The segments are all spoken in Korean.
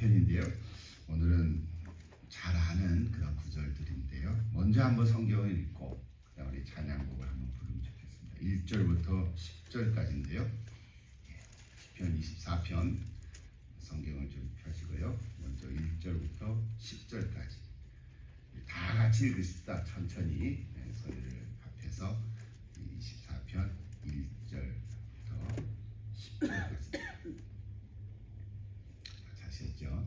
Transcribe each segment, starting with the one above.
24편인데요. 오늘은 잘 아는 그런 구절들인데요. 먼저 한번 성경을 읽고 그다음 우리 찬양곡을 한번 부르면 좋겠습니다. 1절부터 10절까지인데요. 시편 24편 성경을 좀 펴시고요. 먼저 1절부터 10절까지 다 같이 읽으십시다. 천천히 소리를 합해서 24편 1절부터 10절까지 아시겠죠?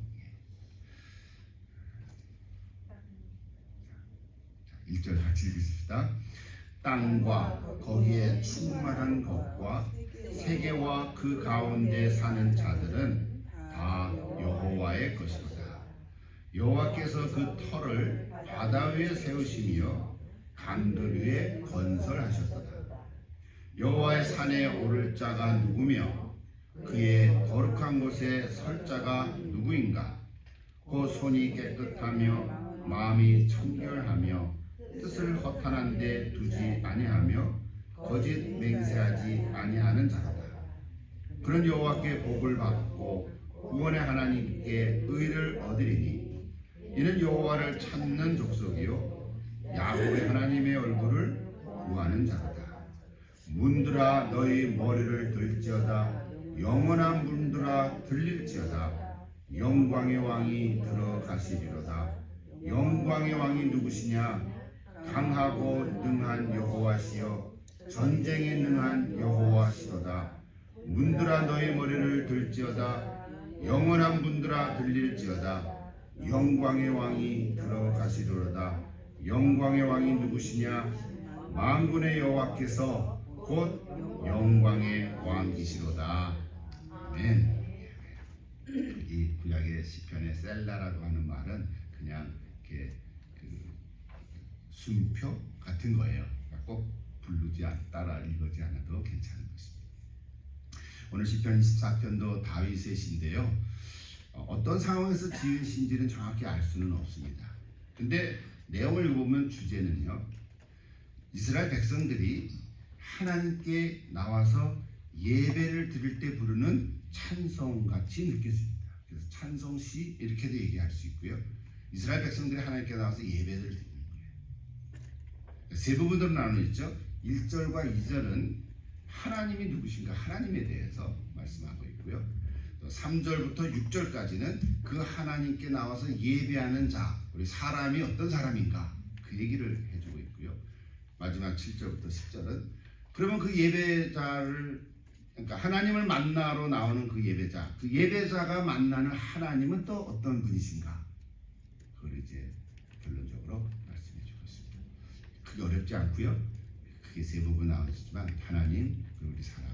1절 같이 읽으십시다. 땅과 거기에 충만한 것과 세계와 그 가운데 사는 자들은 다 여호와의 것이로다. 여호와께서 그 터를 바다 위에 세우시며 강들 위에 건설하셨도다. 여호와의 산에 오를 자가 누구며 그의 거룩한 곳에 설 자가 누구인가? 그 손이 깨끗하며 마음이 청결하며 뜻을 허탄한 데 두지 아니하며 거짓 맹세하지 아니하는 자로다. 그런 여호와께 복을 받고 구원의 하나님께 의를 얻으리니 이는 여호와를 찾는 족속이요 야곱의 하나님의 얼굴을 구하는 자로다. 문들아 너희 머리를 들지어다. 영원한 문들아 들릴지어다. 영광의 왕이 들어가시리로다. 영광의 왕이 누구시냐? 강하고 능한 여호와시여 전쟁에 능한 여호와시로다. 문들아 너희 머리를 들지어다. 영원한 문들아 들릴지어다. 영광의 왕이 들어가시리로다. 영광의 왕이 누구시냐? 만군의 여호와께서 곧 영광의 왕이시로다. 아멘. 이 구약의 시편의 셀라라고 하는 말은 그냥 이렇게 순표 같은 거예요. 꼭 부르지 따라 읽지 않아도 괜찮은 것입니다. 오늘 시편 24편도 다윗의 시인데요. 어떤 상황에서 지으신지는 정확히 알 수는 없습니다. 근데 내용을 보면 주제는요. 이스라엘 백성들이 하나님께 나와서 예배를 드릴 때 부르는 찬송같이 느껴집니다. 그래서 찬송시 이렇게도 얘기할 수 있고요. 이스라엘 백성들이 하나님께 나와서 예배를 드리는 거예요. 세 부분으로 나눠 있죠. 1절과 2절은 하나님이 누구신가 하나님에 대해서 말씀하고 있고요. 또 3절부터 6절까지는 그 하나님께 나와서 예배하는 자, 우리 사람이 어떤 사람인가 그 얘기를 해주고 있고요. 마지막 7절부터 10절은 그러면 그 예배자를 그러니까 하나님을 만나러 나오는 그 예배자, 그 예배자가 만나는 하나님은 또 어떤 분이신가? 그걸 이제 결론적으로 말씀해 주고 있습니다. 그게 어렵지 않고요. 그게 세 부분 나오지만 하나님, 그리고 우리 사람,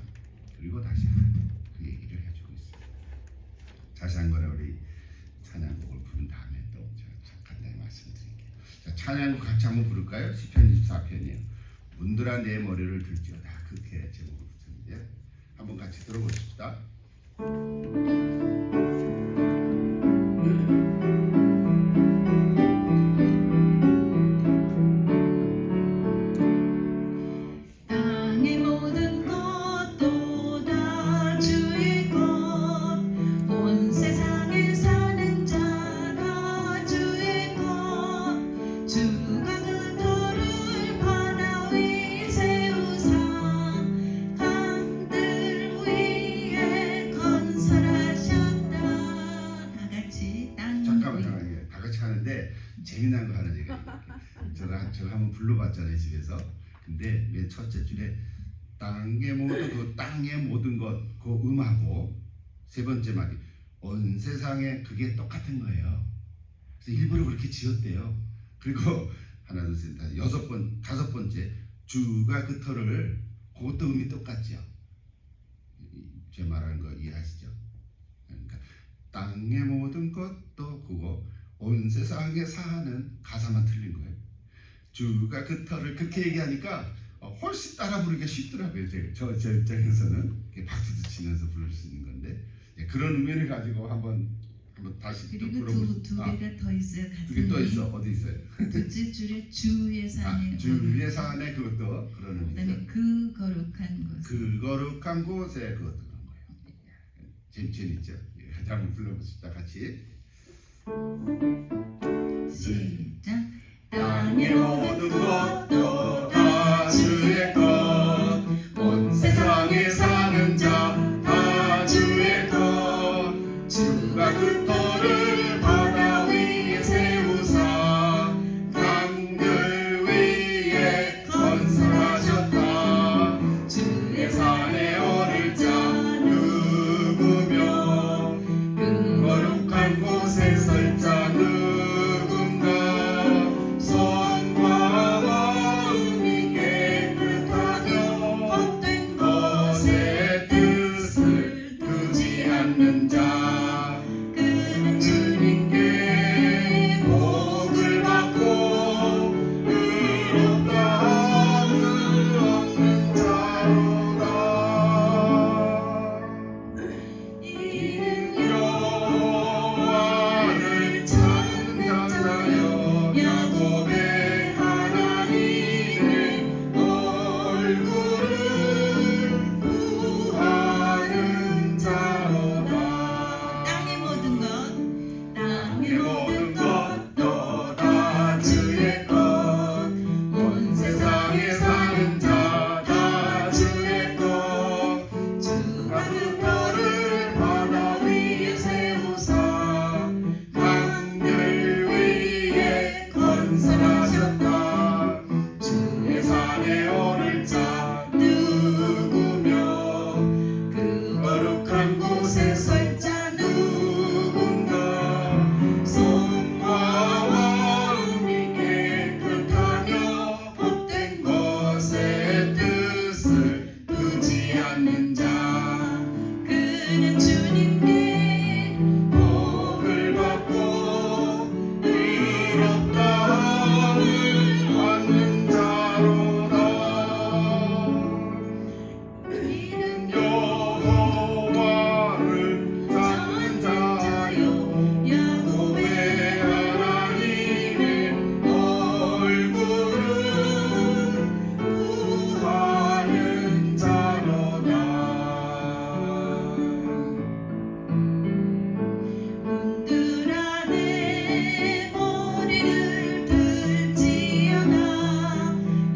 그리고 다시 하나님 그 얘기를 해주고 있습니다. 다시 한 번에 우리 찬양곡을 부른 다음에 또 제가 간단히 말씀드릴게요. 자, 찬양곡 같이 한번 부를까요? 시편 24편이에요. 문들아 내 머리를 들지어다. 그렇게 제목을 붙였는데요. 한번 같이 들어보십시다. 재미난 거 하나 제가 한번 불러봤잖아요 집에서. 근데 맨 첫째 줄에 땅의 모든 것 그 음하고 세 번째 말이 온 세상에 그게 똑같은 거예요. 그래서 일부러 그렇게 지었대요. 그리고 하나 둘 셋 다섯 번째 주가 그 터를 그것도 음이 똑같죠. 제 말하는 거 이해하시죠? 그러니까 땅의 모든 것도 그거 온 세상에 사는 가사만 틀린 거예요. 주가 그 터를 그렇게 얘기하니까 훨씬 따라 부르기가 쉽더라고요. 저 입장에서는 박수도 치면서 부를 수 있는 건데 그런 의미를 가지고 한번 다시 그리고 두 개가 더 있어요. 두 개 또 있어. 어디 있어요? 둘째 줄에 주의 산에 주의 산에 그것도 그런 의미죠. 그다음에 그 거룩한 곳. 그 거룩한 곳에 그것도 그런 거예요. 재밌죠? 같이 한번 불러보시다 같이. 시작. 땅의 모든 것도 다 주의 것, 온 세상에 사는 자 다 주의 것. 주가 그 터를 바다 위에 세우사 강들 위에 건설하셨다. 주의 산에 오를 자 누구며 그 거룩한 곳에 설 자 누군가. 손과 마음이 깨끗하며 헛된 것의 뜻을 두지 않는 자, 그는 주님께 복을 받고 의롭다함을 얻는 자로다. 이는 여호와를 찬양하여 야곱의 하나님의 얼굴을 구하는 자로다. 땅의 모든 것, 땅의 모든 것도 다 주의 것, 온 세상에 사는 자 다 주의 것. 주가 그 터를 바다 위에 세우사 강들 위에 건설하셨다. 주의 산에 오를 자 누구며 그 거룩한 곳에 설 자 누군가. 손과 마음이 깨끗하며 헛된 것의 뜻을 두지 않는 자, 그는 주님께 복을 받고 의롭다함을 얻는 자로다. 이는 여호와를 찾는 자요 야곱의 하나님의 얼굴을 구하는 자로다. 문들아 내 머리를 들지어다.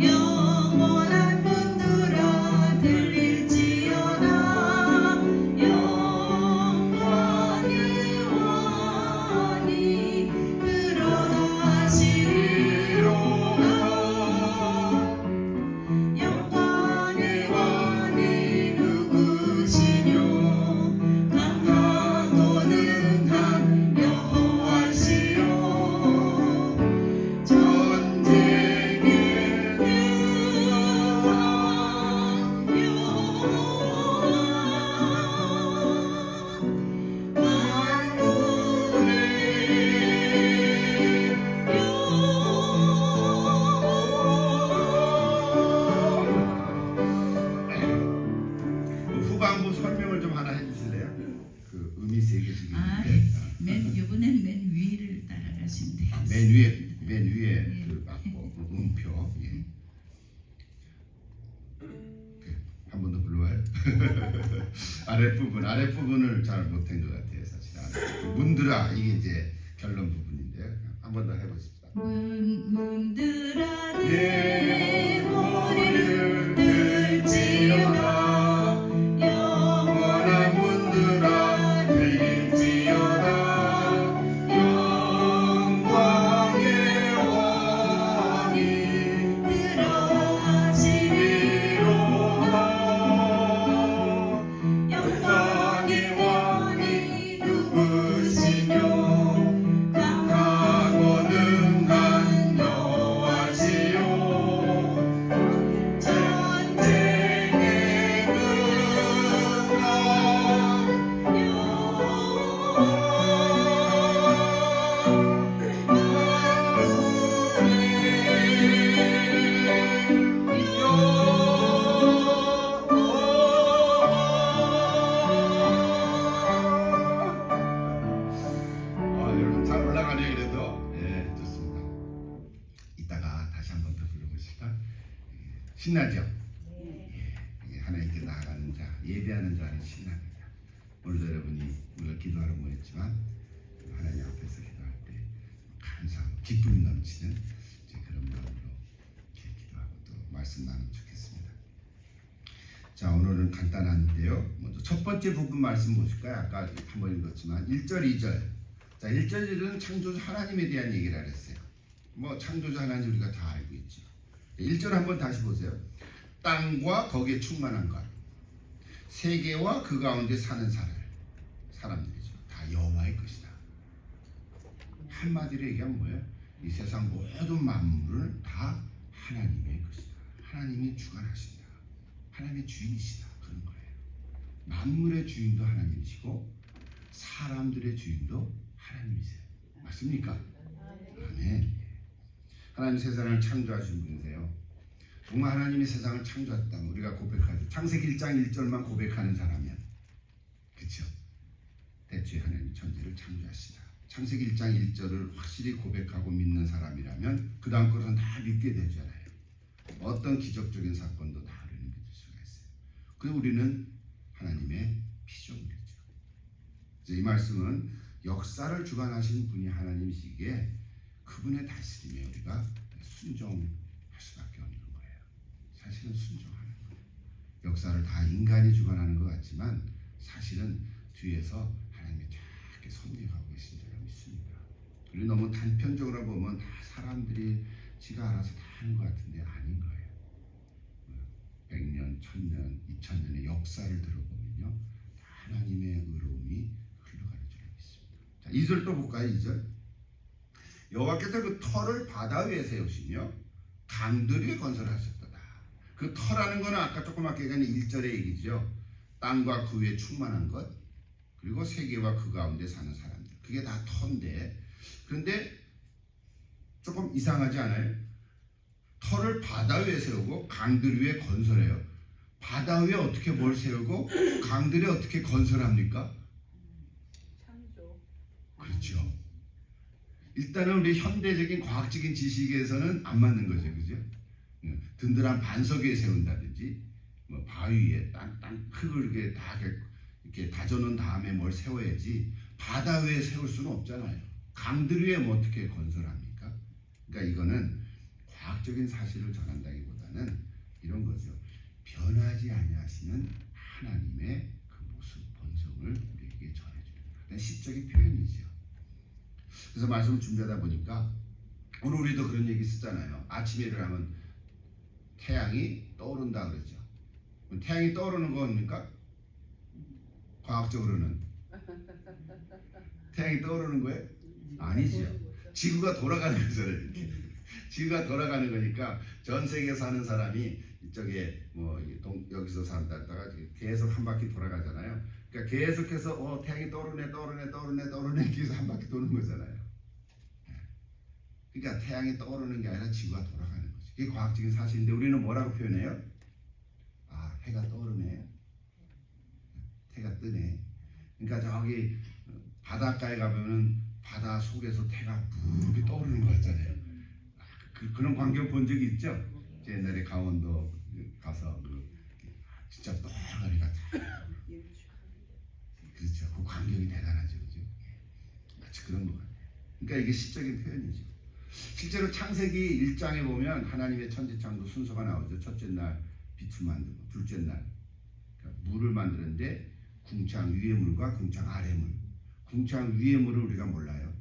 영원한 문들아 들릴지어다. 영광의 왕이 들어가시리로다. 영광의 왕이 누구시뇨? 강하고 능한 여호와시요. 전쟁의 여호와 후반부 설명을 좀 하나 해주실래요? 그 음이 세 개 중에 이번엔 맨 위를 따라가시면 돼요. 맨 위에 그 악보 음표. 예. 한 번 더 불러봐요. 아랫부분을 잘 못한 것 같아요 사실. 문드라 이게 이제 결론 부분인데요. 한 번 더 해보십시다. 문들아 내 내 머리를 들지어다. 영원한 문드라 들릴지어다. 영광의 왕이 들어가시리로다. 영광의 왕이 누구시뇨? 강하고 능한 여호와시요. 전쟁의 여러분 잘 올라가네요. 그래도 예 좋습니다. 이따가 다시 한 번 더 불러보실까? 신나죠? 예, 이게 하나님께 나아가는 자, 예배하는 자는 신납니다. 오늘도 여러분이 우리가 기도하러 모였지만 하나님 앞에서 기도할 때 감사하고 기쁨이 넘치는 그런 마음으로 이렇게 기도하고 또 말씀 나누면 좋겠습니다. 자, 오늘은 간단한데요. 먼저 첫 번째 부분 말씀 보실까요? 아까 한번 읽었지만 1절, 2절. 자, 1절, 2절은 창조주 하나님에 대한 얘기를 했어요. 뭐 창조주 하나님 우리가 다 알고 있죠. 1절 한번 다시 보세요. 땅과 거기에 충만한 것, 세계와 그 가운데 사는 사람들이죠. 다 여호와의 것이다. 한마디로 얘기하면 뭐예요? 이 세상 모든 만물은 다 하나님의 것이다. 하나님이 주관하신다. 하나님의 주인이시다. 그런 거예요. 만물의 주인도 하나님이시고 사람들의 주인도 하나님이세요. 맞습니까? 아멘. 하나님 세상을 창조하신 분이세요. 정말 하나님이 세상을 창조했다면 우리가 고백하죠. 창세기 1장 1절만 고백하는 사람이면 그렇죠? 대체 하나님 천지를 창조하시다. 창세기 1장 1절을 확실히 고백하고 믿는 사람이라면 그 다음 것은 다 믿게 되잖아요. 어떤 기적적인 사건도 다 우리는 믿을 수가 있어요. 그래서 우리는 하나님의 피조물이죠. 이 말씀은 역사를 주관하신 분이 하나님이시기에 그분의 다스림에 우리가 순종할 수밖에 없는 거예요. 사실은 순종하는 거예요. 역사를 다 인간이 주관하는 것 같지만 사실은 뒤에서 하나님이 이렇게 섭리하고 계신 줄 믿습니다. 우리 너무 단편적으로 보면 다 사람들이 지가 알아서 다 하는 것 같은데 아닌 거예요. 100년, 1000년, 2000년의 역사를 들어보면요, 다 하나님의 의로움이 흘러가는 줄 믿습니다. 자, 2절 또 볼까요? 2절. 여호와께서 그 터를 바다 위에 세우시며 강들 위에 건설하셨도다. 그 터라는 거는 아까 조그맣게 얘기한 1절의 얘기죠. 땅과 그 위에 충만한 것, 그리고 세계와 그 가운데 사는 사람들. 그게 다 터인데, 그런데 조금 이상하지 않아요? 터를 바다 위에 세우고 강들 위에 건설해요. 바다 위에 어떻게 뭘 세우고 강들에 어떻게 건설합니까? 창조. 그렇죠. 일단은 우리 현대적인 과학적인 지식에서는 안 맞는 거죠, 그죠? 든든한 반석 위에 세운다든지, 뭐 바위 위에 땅 흙을 이렇게 다져놓은 다음에 뭘 세워야지 바다 위에 세울 수는 없잖아요. 강들 위에 뭐 어떻게 건설합니까? 그러니까 이거는 과학적인 사실을 전한다기보다는 이런 거죠. 변하지 아니하시는 하나님의 그 모습, 본성을 우리에게 전해주는 그런 시적인 표현이죠. 그래서 말씀을 준비하다 보니까 오늘 우리도 그런 얘기 쓰잖아요. 아침에 일어나면 태양이 떠오른다 그러죠. 태양이 떠오르는 거 뭡니까? 과학적으로는 태양이 떠오르는 거예요? 아니죠. 지구가 돌아가는 거잖아요. 이렇게. 지구가 돌아가는 거니까 전 세계에 사는 사람이 이쪽에 뭐 여기서 산다다가 계속 한 바퀴 돌아가잖아요. 그러니까 계속해서 태양이 떠오르네 계속 한 바퀴 도는 거잖아요. 그러니까 태양이 떠오르는 게 아니라 지구가 돌아가는 거죠. 이게 과학적인 사실인데 우리는 뭐라고 표현해요? 아, 해가 떠오르네, 해가 뜨네. 그러니까 저기 바닷가에 가면은 바다 속에서 해가 푸르게 떠오르는 거 같잖아요. 그런 광경 본 적이 있죠? 옛날에 강원도 가서 진짜 빨간 해가 그렇죠. 그 광경이 대단하죠, 그죠? 마치 그런 것 같아요. 그러니까 이게 시적인 표현이죠. 실제로 창세기 1장에 보면 하나님의 천지창조 순서가 나오죠. 첫째 날 빛을 만들고, 둘째 날 물을 만드는데 궁창 위의 물과 궁창 아래 물. 궁창 위의 물을 우리가 몰라요.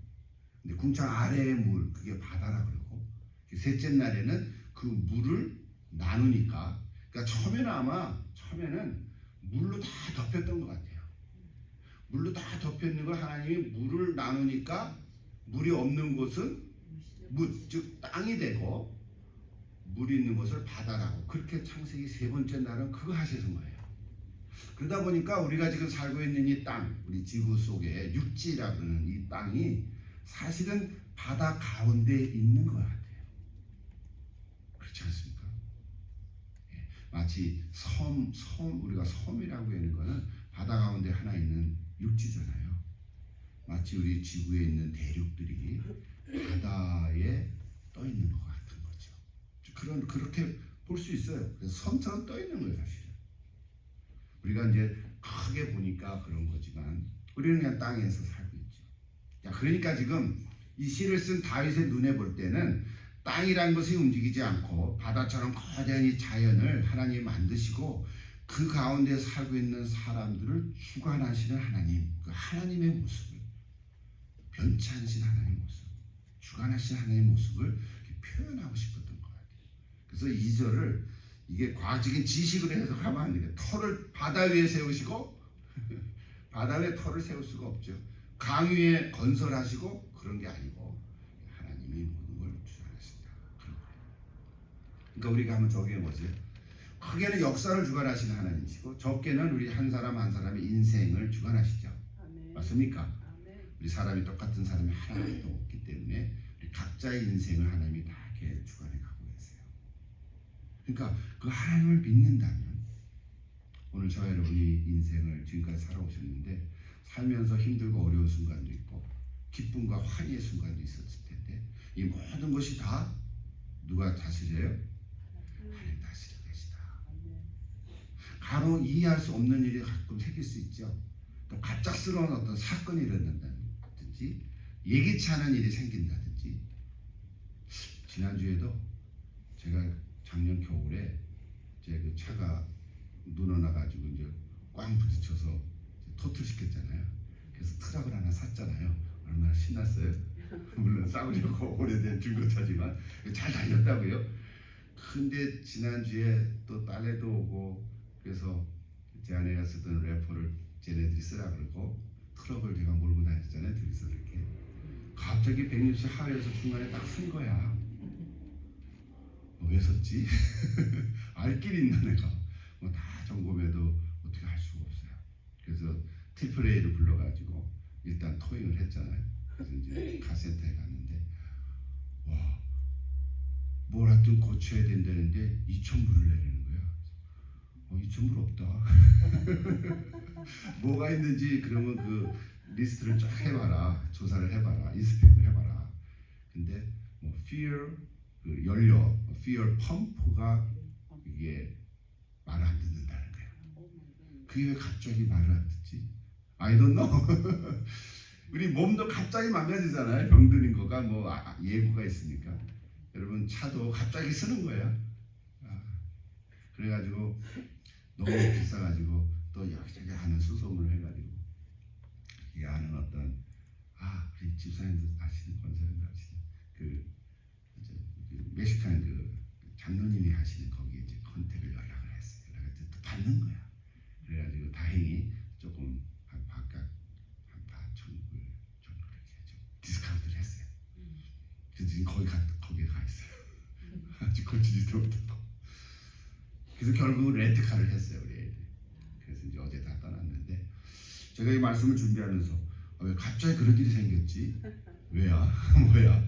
근데 궁창 아래의 물, 그게 바다라 그러고, 셋째 날에는 그 물을 나누니까, 그러니까 처음에는 물로 다 덮였던 것 같아요. 물로 다 덮였는 걸 하나님이 물을 나누니까 물이 없는 곳은 즉 땅이 되고 물이 있는 곳을 바다라고, 그렇게 창세기 세 번째 날은 그거 하시는 거예요. 그러다 보니까 우리가 지금 살고 있는 이 땅, 우리 지구 속에 육지라고 하는 이 땅이 사실은 바다 가운데 있는 것 같아요. 그렇지 않습니까? 마치 우리가 섬이라고 하는 거는 바다 가운데 하나 있는 육지잖아요. 마치 우리 지구에 있는 대륙들이 바다에 떠 있는 것 같은 거죠. 그렇게 볼 수 있어요. 그래서 섬처럼 떠 있는 거예요, 사실은. 우리가 이제 크게 보니까 그런 거지만 우리는 그냥 땅에서 살고 있죠. 자, 그러니까 지금 이 시를 쓴 다윗의 눈에 볼 때는 땅이란 것이 움직이지 않고 바다처럼 거대한 이 자연을 하나님이 만드시고 그 가운데 살고 있는 사람들을 주관하시는 하나님, 그 하나님의 모습을, 변치 않으신 하나님의 모습, 주관하시는 하나님의 모습을 이렇게 표현하고 싶었던 것 같아요. 그래서 2절을 이게 과학적인 지식으로 해석하면 안 되겠다. 터를 바다 위에 세우시고 바다 위에 터를 세울 수가 없죠. 강 위에 건설하시고 그런 게 아니고 하나님이 모든 걸 주관하신다. 그런 거예요. 그러니까 우리가 한번 적용해 보세요. 크게는 역사를 주관하시는 하나님이시고 적게는 우리 한 사람 한 사람의 인생을 주관하시죠. 아멘. 맞습니까? 아멘. 우리 사람이 똑같은 사람이 하나도 없기 때문에 우리 각자의 인생을 하나님이 다 이렇게 주관해 가고 계세요. 그러니까 그 하나님을 믿는다면 오늘 저와 여러분이 인생을 지금까지 살아오셨는데 살면서 힘들고 어려운 순간도 있고 기쁨과 환희의 순간도 있었을 텐데 이 모든 것이 다 누가 다스려요? 하나님 다스리고 계시다. 아멘. 가로 이해할 수 없는 일이 가끔 생길 수 있죠. 또 갑작스러운 어떤 사건이 일어난다든지 예기치 않은 일이 생긴다든지. 지난주에도 제가 작년 겨울에 제 그 차가 눈 오나 가지고 이제 꽝 부딪혀서 토틀시켰잖아요. 그래서 트럭을 하나 샀잖아요. 얼마나 신났어요. 물론 싸우려고 오래된 중고차지만 잘 달렸다고요. 근데 지난주에 또 딸내도 오고 그래서 제 아내가 쓰던 래퍼를 쟤네들이 쓰라 그러고 트럭을 제가 몰고 다녔잖아요. 둘이서 이렇게 갑자기 160 하회에서 중간에 딱 쓴 거야. 왜 섰지? 알 길이 있나 내가. 뭐 다 점검해도 어떻게 할 수가 없어요. 그래서 트리플A를 불러가지고 일단 토잉을 했잖아요. 그래서 이제 카센터에 갔는데 와, 뭘 하여튼 고쳐야 된다는데 2,000불을 내라는 거야. 2,000불 없다. 뭐가 있는지 그러면 그 리스트를 쫙 해봐라. 조사를 해봐라. 인스펙을 해봐라. 근데 뭐 fuel 그 연료, fuel 펌프가 이게 말을 안 듣는다는 거야. 그게 왜 갑자기 말을 안 듣지? I don't know. 우리 몸도 갑자기 망가지잖아요. 병드는 거가 뭐 예고가 있으니까. 여러분 차도 갑자기 쓰는 거예요. 그래가지고 너무 비싸가지고 또 여기저기 하는 수소문을 해가지고 이 아는 어떤 우리 집사님도 아시는 권사님도 아시는 그 멕시칸 그 장로님이 하시는 거기 이제 컨택을 연락을 했어요. 연락을 또 받는 거야. 그래가지고 다행히 조금 바깥 한 8,000불 정도 이렇게 좀 디스카운트를 했어요. 그래서 지금 거기에 가 있어요. 아직 고치지도 못하고. 그래서 결국 렌트카를 했어요 우리 애들. 그래서 이제 어제 다 떠났는데 제가 이 말씀을 준비하면서 왜 갑자기 그런 일이 생겼지? 왜야? 뭐야?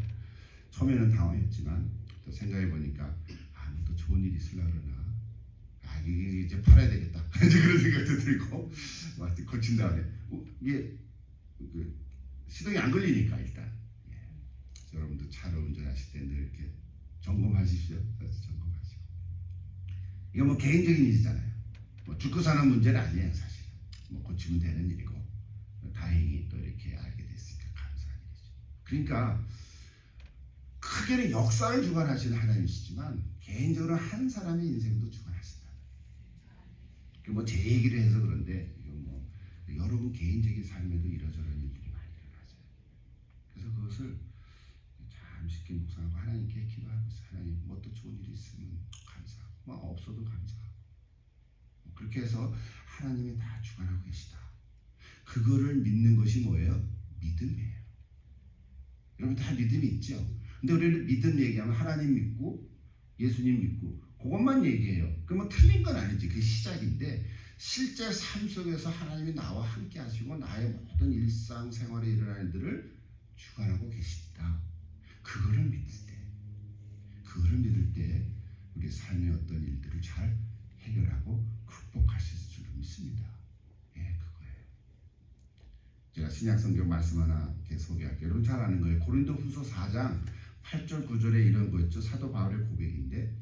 처음에는 당황했지만 또 생각해 보니까 또 좋은 일이 있으려고 그러나 이게 이제 팔아야 되겠다. 이제 그런 생각도 들고 막 고친 다음에 이게 그 시동이 안 걸리니까 일단 여러분도 차를 운전하실 때 늘 이렇게 점검하십시오. 그래서 점검하시고 이거 뭐 개인적인 일이잖아요. 뭐 죽고 사는 문제는 아니에요 사실. 뭐 고치면 되는 일이고 다행히 또 이렇게 알게 됐으니까 감사한 일이죠. 그러니까 크게는 역사를 주관하시는 하나님이시지만 개인적으로 한 사람의 인생도 주관하신다. 뭐 제 얘기를 해서 그런데 이건 뭐 여러분 개인적인 삶에도 이러저런 일들이 많이 일어나죠. 그래서 그것을 참 쉽게 묵상하고 하나님께 기도하고 있어요. 하나님 뭐 또 좋은 일이 있으면 감사하고 뭐 없어도 감사하고 그렇게 해서 하나님이 다 주관하고 계시다. 그거를 믿는 것이 뭐예요? 믿음이에요. 여러분 다 믿음이 있죠? 근데 우리는 믿음 얘기하면 하나님 믿고 예수님 믿고 그것만 얘기해요. 그러면 틀린 건 아니지. 그게 시작인데 실제 삶 속에서 하나님이 나와 함께 하시고 나의 모든 일상생활에 일어나는 일들을 주관하고 계신다. 그거를 믿을 때 우리 삶의 어떤 일들을 잘 해결하고 극복하실 줄 믿습니다. 그거예요. 제가 신약성경 말씀 하나 이렇게 소개할게요. 여러분 잘 아는 거예요. 고린도후서 4장 8절 9절에 이런 거 있죠. 사도 바울의 고백인데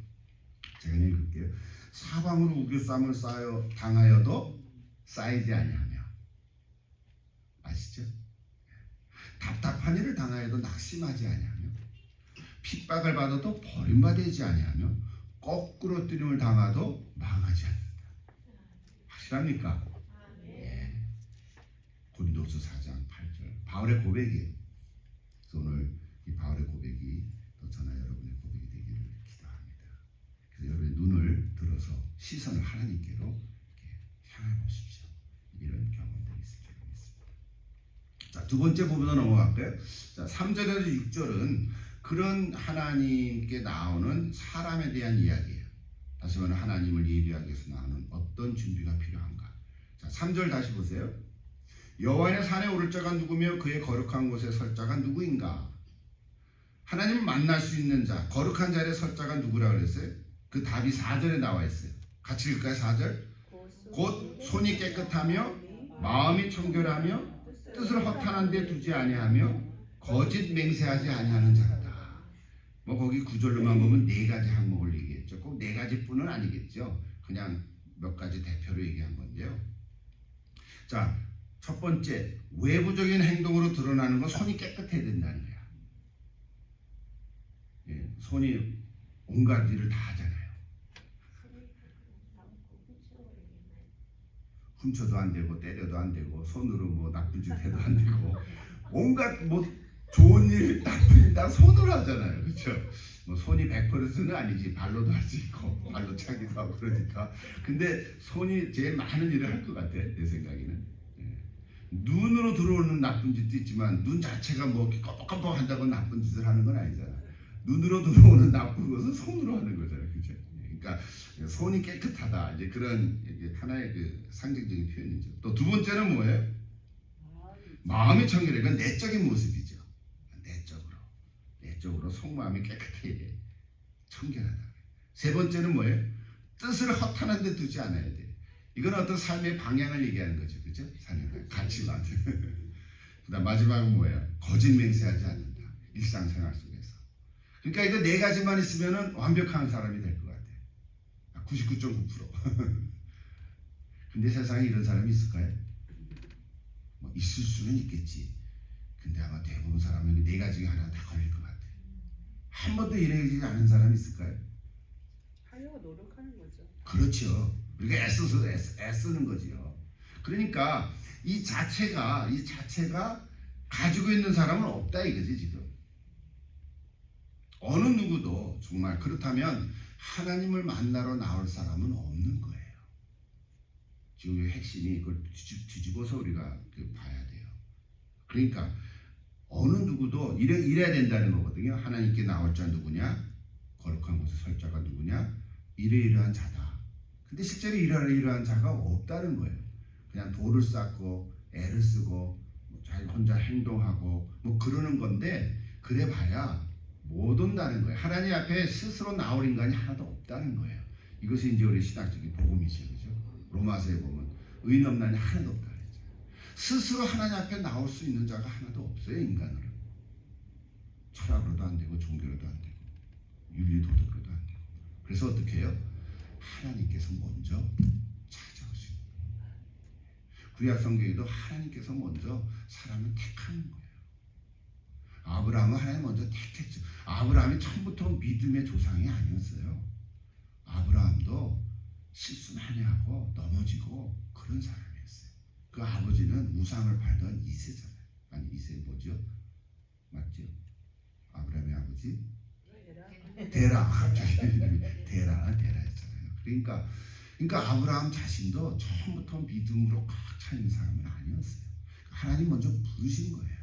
제가 읽을게요. 사방으로 우겨쌈을 쌓여 당하여도 쌓이지 아니하며. 아시죠? 답답한 일을 당하여도 낙심하지 아니하며, 핍박을 받아도 버림받지 아니하며, 거꾸로 뜨림을 당하도 망하지 않는다. 확실합니까? 예. 고린도서 4장 8절 바울의 고백이에요. 그래서 오늘 이 바울의 고백이 또 저나 여러분의 고백이 되기를 기도합니다. 그래서 여러분의 눈을 들어서 시선을 하나님께로 이렇게 향해 보십시오. 이런 경험들이 있을 줄 믿습니다. 자, 두 번째 부분으로 넘어갈까요? 자, 3절에서 6절은 그런 하나님께 나오는 사람에 대한 이야기예요. 다시 말하면 하나님을 예비하기 위해서 나오는 어떤 준비가 필요한가. 자, 3절 다시 보세요. 여호와의 산에 오를 자가 누구며 그의 거룩한 곳에 설 자가 누구인가? 하나님을 만날 수 있는 자, 거룩한 자리에 설 자가 누구라 그랬어요? 그 답이 4절에 나와 있어요. 같이 읽을까요? 4절. 곧 손이 깨끗하며 마음이 청결하며 뜻을 허탄한 데 두지 아니하며 거짓 맹세하지 아니하는 자다. 뭐 거기 구절로만 보면 네 가지 항목을 얘기했죠. 꼭 네 가지뿐은 아니겠죠. 그냥 몇 가지 대표로 얘기한 건데요. 자, 첫 번째, 외부적인 행동으로 드러나는 건 손이 깨끗해야 된다는 거야. 예, 손이 온갖 일을 다 하잖아요. 훔쳐도 안 되고 때려도 안 되고 손으로 뭐 나쁜 짓 해도 안 되고 온갖 뭐 좋은 일 나쁜 일 다 손으로 하잖아요. 그렇죠? 뭐 손이 100%는 아니지. 발로도 할 수 있고 발로 차기도 하고 그러니까. 근데 손이 제일 많은 일을 할 것 같아. 내 생각에는. 예. 눈으로 들어오는 나쁜 짓도 있지만 눈 자체가 뭐 깜빡깜빡 한다고 나쁜 짓을 하는 건 아니잖아. 눈으로 들어오는 나쁜 것은 손으로 하는 거잖아요. 그렇죠? 그러니까 손이 깨끗하다. 이제 그런 하나의 그 상징적인 표현이죠. 또 두 번째는 뭐예요? 마음이 청결해. 그건 내적인 모습이죠. 내적으로 속마음이 깨끗해야 돼. 청결하다. 세 번째는 뭐예요? 뜻을 허탄한 데 두지 않아야 돼. 이건 어떤 삶의 방향을 얘기하는 거죠. 그죠? 삶의 가치관. 그다음 마지막은 뭐예요? 거짓 맹세하지 않는다. 일상생활 속에서. 그러니까 이거 네 가지만 있으면 완벽한 사람이 될 것 같아. 99.9%. 근데 세상에 이런 사람이 있을까요? 뭐 있을 수는 있겠지. 근데 아마 대부분 사람은 네 가지 중에 하나 다 걸릴 것 같아. 한 번도 이래지지 않은 사람이 있을까요? 하려고 노력하는 거죠. 그렇죠. 우리가 애쓰는 거지요. 그러니까 이 자체가 가지고 있는 사람은 없다 이거지 지금. 어느 누구도 정말 그렇다면 하나님을 만나러 나올 사람은 없는 거예요. 지금 핵심이 그걸 뒤집어서 우리가 봐야 돼요. 그러니까 어느 누구도 이래야 된다는 거거든요. 하나님께 나올 자 누구냐? 거룩한 곳에 설 자가 누구냐? 이러이러한 자다. 근데 실제로 이러이러한 자가 없다는 거예요. 그냥 도를 쌓고 애를 쓰고 자기 혼자 행동하고 뭐 그러는 건데 그래 봐야 못 온다는 거예요. 하나님 앞에 스스로 나올 인간이 하나도 없다는 거예요. 이것이 이제 우리 신학적인 복음이죠. 그죠? 로마서에 보면 의인 없나니 하나도 없다 그랬죠. 스스로 하나님 앞에 나올 수 있는 자가 하나도 없어요. 인간으로. 철학으로도 안 되고 종교로도 안 되고 윤리 도덕으로도 안 되고. 그래서 어떻게 해요? 하나님께서 먼저 찾아오시는 거예요. 구약 성경에도 하나님께서 먼저 사람을 택하는 거예요. 아브라함은 하나님 먼저 택했죠. 아브라함이 처음부터 믿음의 조상이 아니었어요. 아브라함도 실수 많이 하고 넘어지고 그런 사람이었어요. 그 아버지는 우상을 팔던 이새잖아요. 아니 이새 뭐죠? 맞죠? 아브라함의 아버지? 데라. 갑자기 데라였잖아요. 그러니까 아브라함 자신도 처음부터 믿음으로 꽉 차 있는 사람은 아니었어요. 하나님 먼저 부르신 거예요.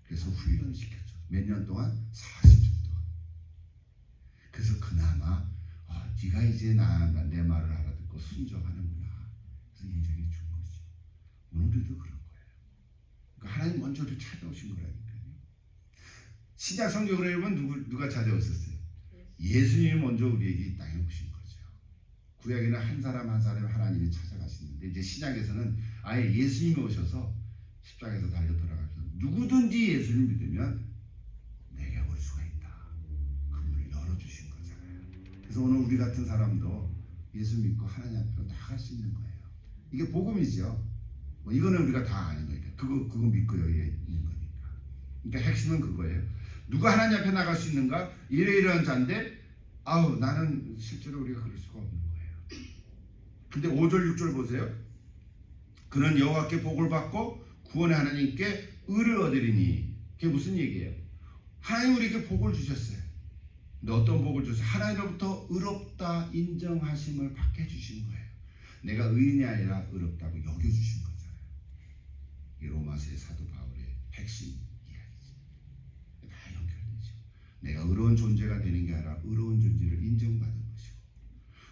그래서 훈련시켰죠. 몇 년 동안? 40년 동안. 그래서 그나마 네가 이제 내 말을 알아듣고 순종하는구나. 그래서 인정해 준 거죠. 오늘도 그런 거예요. 그러니까 하나님 먼저도 찾아오신 거라니까요. 신약 성경을 보면 누가 찾아오셨어요? 예수님이 먼저 우리에게 이 땅에 오신 거죠. 구약에는 한 사람 한 사람 하나님이 찾아가시는데 이제 신약에서는 아예 예수님이 오셔서 십자가에서 달려 돌아가셔서 누구든지 예수를 믿으면 내게 올 수가 있다. 그 문을 열어주신 거잖아요. 그래서 오늘 우리 같은 사람도 예수 믿고 하나님 앞으로 나갈 수 있는 거예요. 이게 복음이죠. 뭐 이거는 우리가 다 아는 거니까 그거 믿고 여기에 있는 거니까. 그러니까 핵심은 그거예요. 누가 하나님 앞에 나갈 수 있는가? 이러이러한 자인데 나는 실제로 우리가 그럴 수가 없는 거예요. 근데 5절 6절 보세요. 그는 여호와께 복을 받고 구원의 하나님께 의를 얻으리니. 그게 무슨 얘기예요? 하나님 우리에게 복을 주셨어요. 근데 어떤 복을 주셨어요? 하나님으로부터 의롭다 인정하심을 받게 해주신 거예요. 내가 의인이 아니라 의롭다고 여겨주신 거잖아요. 이게 로마서의 사도 바울의 핵심 이야기죠. 다 연결되죠. 내가 의로운 존재가 되는 게 아니라 의로운 존재를 인정받은 것이고,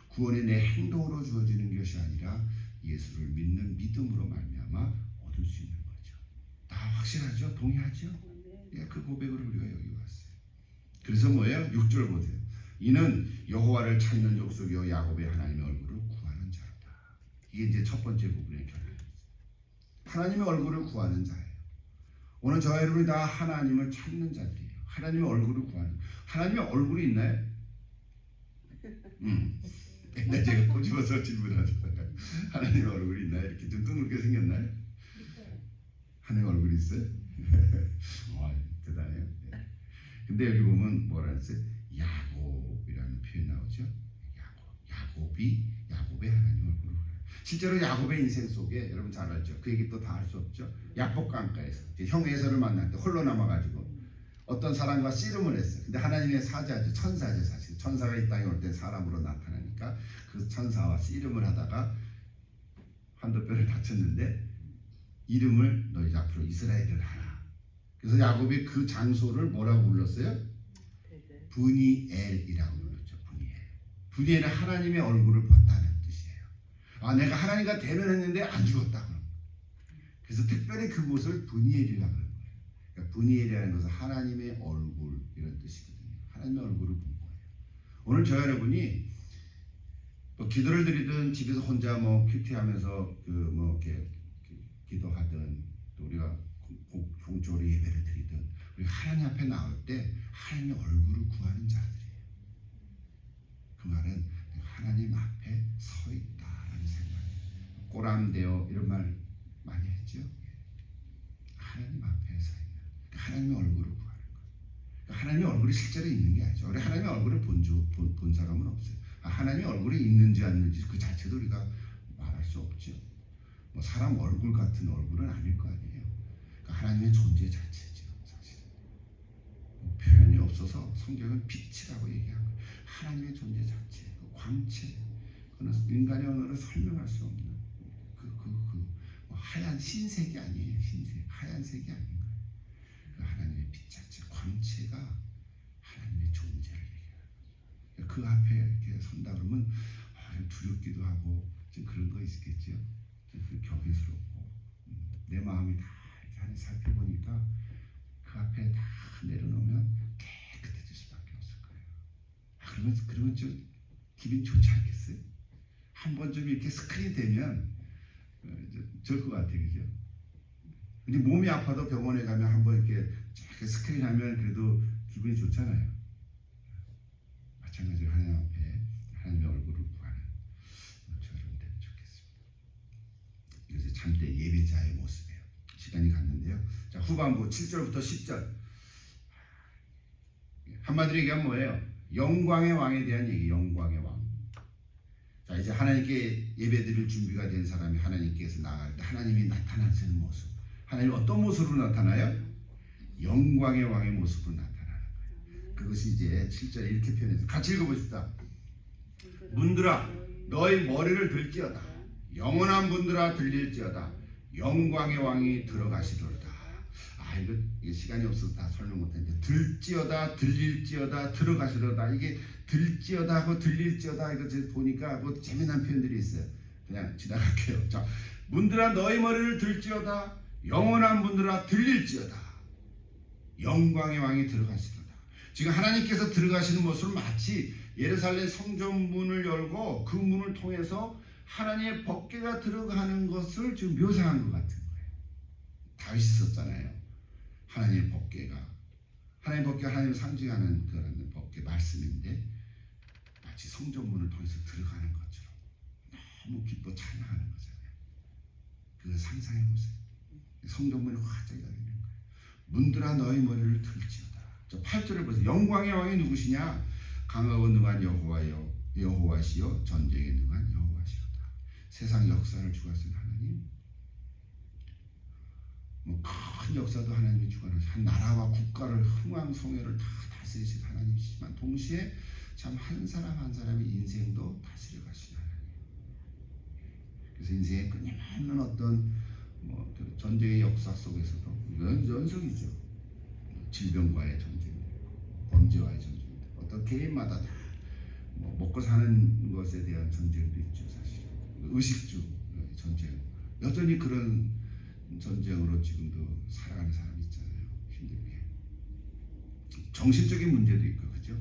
구원이 내 행동으로 주어지는 것이 아니라 예수를 믿는 믿음으로 말미암아 얻을 수 있는 거죠. 다 확실하죠? 동의하죠? 예, 그 고백으로 우리가 여기 왔어요. 그래서 뭐예요? 6절 보세요. 이는 여호와를 찾는 족속이요 야곱의 하나님의 얼굴을 구하는 자로다. 이게 이제 첫 번째 부분의 결론이죠. 하나님의 얼굴을 구하는 자예요. 오늘 저와 여러분이 다 하나님을 찾는 자들이에요. 하나님의 얼굴을 구하는. 하나님의 얼굴이 있나요? 옛날 제가 꼬집어서 질문하잖아요. 하나님의 얼굴이 있나요? 이렇게 좀 둥글게 생겼나요? 하나님의 얼굴이 있어요? 와, 대단해요. 근데 여기 보면 뭐라 했어요? 야곱이라는 표현 나오죠. 야곱의 하나님 얼굴을 구해요. 실제로 야곱의 인생 속에 여러분 잘 알죠. 그 얘기 또 다 할 수 없죠. 야복 강가에서 형 에서를 만날 때 홀로 남아가지고 어떤 사람과 씨름을 했어요. 근데 하나님의 사자죠. 천사죠. 사실 천사가 이 땅에 올 때 사람으로 나타나니까 그 천사와 씨름을 하다가 환도뼈를 다쳤는데 이름을 너희 앞으로 이스라엘을 하라. 그래서 야곱이 그 장소를 뭐라고 불렀어요? 브니엘이라고 불렀죠. 브니엘은 하나님의 얼굴을 봤다는 뜻이에요. 내가 하나님과 대면했는데 안 죽었다고. 그래서 특별히 그곳을 브니엘이라고 그래요. 그러니까 브니엘이라는 것은 하나님의 얼굴 이런 뜻이거든요. 하나님의 얼굴을 본 거예요. 오늘 저 여러분이 뭐 기도를 드리든 집에서 혼자 뭐 큐티하면서 이렇게 기도하든 또 우리가 공적으로 예배를 드리든 우리 하나님 앞에 나올 때 하나님의 얼굴을 구하는 자들이에요. 그 말은 하나님 앞에 서 있다라는 생각이에요. 꼬람대어 이런 말 많이 했죠. 하나님 앞에 서 있는 하나님의 얼굴을 구하는 거예요. 하나님의 얼굴이 실제로 있는 게 아니죠. 우리 하나님의 얼굴을 본 사람은 없어요. 하나님의 얼굴이 있는지 아닌지 그 자체도 우리가 말할 수 없죠. 뭐 사람 얼굴 같은 얼굴은 아닐 거 아니에요. 그러니까 하나님의 존재 자체죠. 사실 뭐 표현이 없어서 성경은 빛이라고 얘기하고 하나님의 존재 자체, 그 광채, 그건 인간의 언어로 설명할 수 없는 뭐 하얀 흰색이 아니에요. 흰색, 하얀색이 아닌 거예요. 그 하나님의 빛 자체, 광채가 하나님의 존재를 얘기하는 거예요. 그 앞에 이렇게 선다 그러면 좀 두렵기도 하고 좀 그런 거 있겠죠. 좀 경외스럽고 내 마음이 다 이렇게 하나님 살펴보니까 그 앞에 다 내려놓으면 깨끗해질 수밖에 없을 거예요. 그러면 좀 기분 좋지 않겠어요? 한 번 좀 이렇게 스크린 되면 좋을 것 같아요, 그죠? 근데 몸이 아파도 병원에 가면 한번 이렇게 스크린 하면 그래도 기분이 좋잖아요. 마찬가지로 하나님 앞에 하나님의 얼굴을 구하는 저런 되면 좋겠습니다. 이것이 참된 예배자의 모습이에요. 시간이 갔는데요. 자, 후반부 7절부터 10절. 한마디로 얘기하면 뭐예요? 영광의 왕에 대한 얘기, 영광의 왕. 자, 이제 하나님께 예배드릴 준비가 된 사람이 하나님께서 나갈 때 하나님이 나타나시는 모습. 하나님 어떤 모습으로 나타나요? 영광의 왕의 모습으로 나타나는 거예요. 그것이 이제 7절에 이렇게 표현해서 같이 읽어보십시다. 문들아 너희 머리를 들지어다. 영원한 문들아 들릴지어다. 영광의 왕이 들어가시리로다. 이거 시간이 없어서 다 설명 못했는데 들지어다, 들릴지어다, 들어가시리로다. 이게 들지어다 하고 들릴지어다 이거 보니까 뭐 재미난 표현들이 있어요. 그냥 지나갈게요. 자, 문들아 너희 머리를 들지어다. 영원한 문들아 들릴지어다. 영광의 왕이 들어가시리로다. 지금 하나님께서 들어가시는 모습을 마치 예루살렘 성전 문을 열고 그 문을 통해서 하나님의 법궤가 들어가는 것을 지금 묘사한 것 같은 거예요. 다윗이 썼잖아요. 하나님의 법궤가, 하나님의 법궤가 하나님을 상징하는 그런 법궤 말씀인데 마치 성전 문을 통해서 들어가는 것처럼 너무 기뻐 찬양하는 거잖아요. 그 상상해 보세요. 성전문이 화제가 되는 거예요. 문들아 너희 머리를 들지어다. 저 8절을 보세요. 영광의 왕이 누구시냐? 강하고 능한 여호와시요 전쟁에 능한 여호와시로다. 세상 역사를 주관하신 하나님, 뭐 큰 역사도 하나님이 주관하신, 한 나라와 국가를 흥왕성회를 다 다스리신 하나님이시지만 동시에 참 한 사람 한 사람의 인생도 다스려 가시는 하나님. 그래서 인생에 끊임없는 어떤 그 전쟁의 역사 속에서도 이건 연속이죠. 질병과의 전쟁, 범죄와의 전쟁, 어떤 개인마다 다 먹고 사는 것에 대한 전쟁도 있죠. 사실 의식주 전쟁, 여전히 그런 전쟁으로 지금도 살아가는 사람이 있잖아요. 힘들게. 정신적인 문제도 있고, 그죠?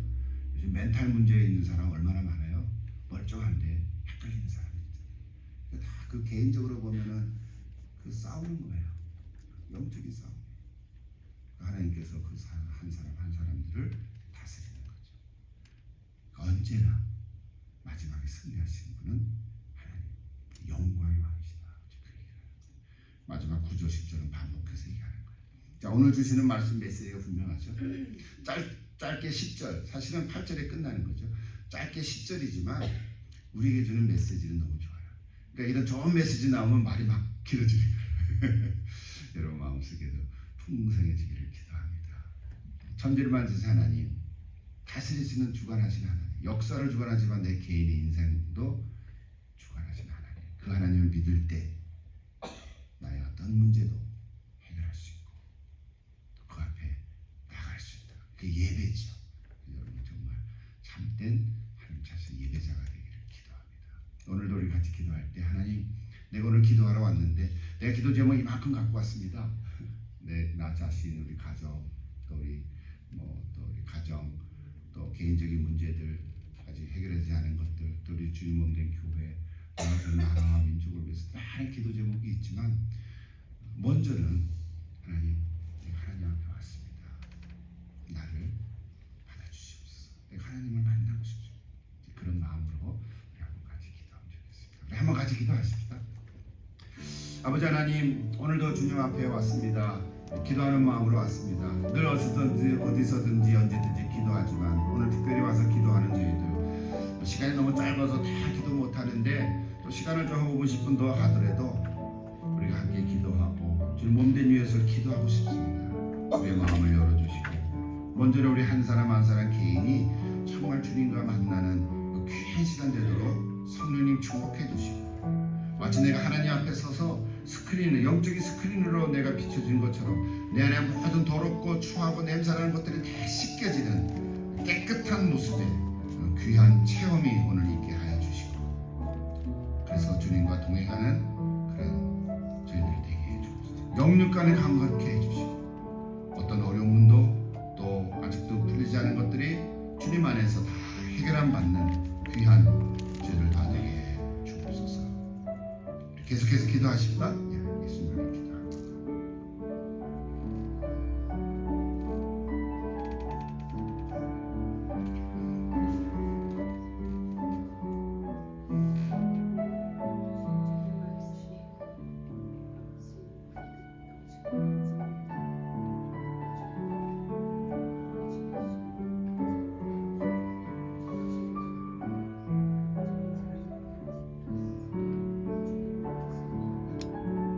요즘 멘탈 문제에 있는 사람 얼마나 많아요. 멀쩡한데 헷갈리는 사람이 있잖아요. 다 그 개인적으로 보면은 그 싸우는 거예요. 영적인 싸움. 하나님께서 그 한 사람 한 사람들을 다스리는 거죠. 언제나 마지막에 승리하시는 분은 하나님, 영광의 왕이시다. 그 얘기를 마지막 9절 10절은 반복해서 얘기하는 거예요. 자, 오늘 주시는 말씀 메시지가 분명하죠. 짧게 10절, 사실은 8절에 끝나는 거죠. 짧게 10절이지만 우리에게 주는 메시지는 너무 좋아요. 그러니까 이런 좋은 메시지 나오면 말이 막 길어지는 거예요. 여러분 마음속에도 풍성해지기를 기도합니다. 천지를 만드신 하나님, 다스리시는 주관하신 하나님, 역사를 주관하지만 내 개인의 인생도 주관하신 하나님, 그 하나님을 믿을 때 나의 어떤 문제도 해결할 수 있고 그 앞에 나갈 수 있다. 그게 예배죠. 여러분 정말 참된 하나님 자신 예배자가 되기를 기도합니다. 오늘도 우리 같이 기도할 때, 하나님, 내가 오늘 기도하러 왔는데 내가 기도 제목 이만큼 갖고 왔습니다. 나 자신, 우리 가정, 또 우리 또 우리 가정, 또 개인적인 문제들, 아직 해결하지 않은 것들, 또 우리 주님 몸된 교회, 나아서 나라와 민족을 위해서 많은 기도 제목이 있지만 먼저는 하나님, 내가 하나님 앞에 왔습니다. 나를 받아주시옵소서. 내가 하나님을 만나고 싶습니다. 그런 마음으로 우리 한번 같이 기도하면 좋겠습니다. 우리 한번 같이 기도하십시다. 아버지 하나님, 오늘도 주님 앞에 왔습니다. 기도하는 마음으로 왔습니다. 늘 어디서든지 언제든지 기도하지만 오늘 특별히 와서 기도하는 저희들, 시간이 너무 짧아서 다 기도 못하는데 또 시간을 좀 5분 10분 더 하더라도 우리가 함께 기도하고 주님 몸된 위에서 기도하고 싶습니다. 우리의 마음을 열어주시고 먼저는 우리 한 사람 한 사람 개인이 정말 주님과 만나는 그 귀한 시간 되도록 성령님 축복해 주시고, 마치 내가 하나님 앞에 서서 스크린을, 영적인 스크린으로 내가 비춰진 것처럼 내 안에 모든 더럽고 추하고 냄새나는 것들이 다 씻겨지는 깨끗한 모습의 귀한 체험이 오늘 있게 하여 주시고, 그래서 주님과 동행하는 그런 저희들이 되게 해주옵소서. 영육간에 강건케 해주시고, 어떤 어려움도 또 아직도 풀리지 않은 것들이 주님 안에서 다 해결함 받는 귀한 저희들 다 되게 해주옵소서. 계속해서 기도하십니다.